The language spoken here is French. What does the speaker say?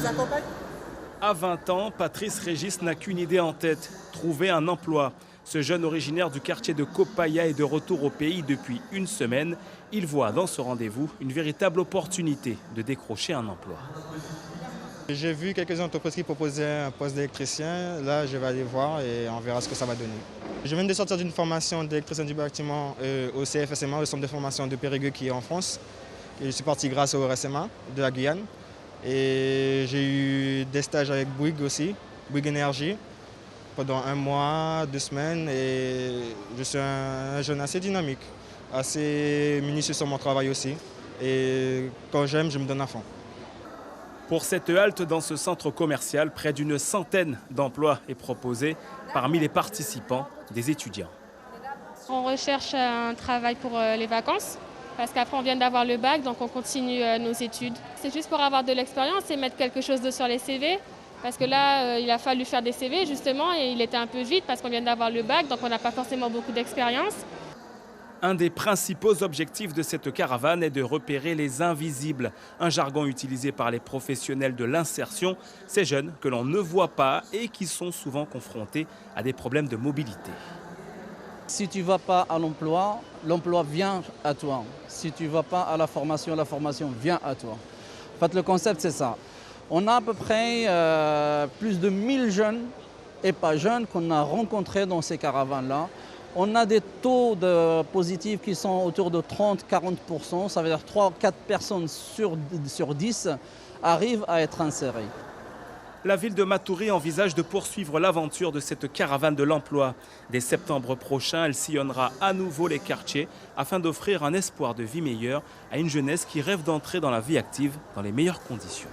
accompagne. À 20 ans, Patrice Régis n'a qu'une idée en tête, trouver un emploi. Ce jeune originaire du quartier de Copaya est de retour au pays depuis une semaine. Il voit dans ce rendez-vous une véritable opportunité de décrocher un emploi. J'ai vu quelques entreprises qui proposaient un poste d'électricien. Là, je vais aller voir et on verra ce que ça va donner. Je viens de sortir d'une formation d'électricien du bâtiment au CFSMA, le centre de formation de Périgueux qui est en France. Et je suis parti grâce au RSMA de la Guyane. Et j'ai eu des stages avec Bouygues aussi, Bouygues Énergie, pendant 1 mois, 2 semaines. Et je suis un jeune assez dynamique, assez minutieux sur mon travail aussi. Et quand j'aime, je me donne à fond. Pour cette halte dans ce centre commercial, près d'une centaine d'emplois est proposé. Parmi les participants, des étudiants. On recherche un travail pour les vacances, parce qu'après on vient d'avoir le bac, donc on continue nos études. C'est juste pour avoir de l'expérience et mettre quelque chose sur les CV, parce que là, il a fallu faire des CV justement, et il était un peu vite parce qu'on vient d'avoir le bac, donc on n'a pas forcément beaucoup d'expérience. Un des principaux objectifs de cette caravane est de repérer les invisibles, un jargon utilisé par les professionnels de l'insertion, ces jeunes que l'on ne voit pas et qui sont souvent confrontés à des problèmes de mobilité. Si tu ne vas pas à l'emploi, l'emploi vient à toi. Si tu ne vas pas à la formation vient à toi. En fait, le concept, c'est ça. On a à peu près plus de 1000 jeunes et pas jeunes qu'on a rencontrés dans ces caravanes-là. On a des taux de positifs qui sont autour de 30-40%, ça veut dire 3-4 personnes sur 10 arrivent à être insérées. La ville de Matoury envisage de poursuivre l'aventure de cette caravane de l'emploi. Dès septembre prochain, elle sillonnera à nouveau les quartiers afin d'offrir un espoir de vie meilleur à une jeunesse qui rêve d'entrer dans la vie active dans les meilleures conditions.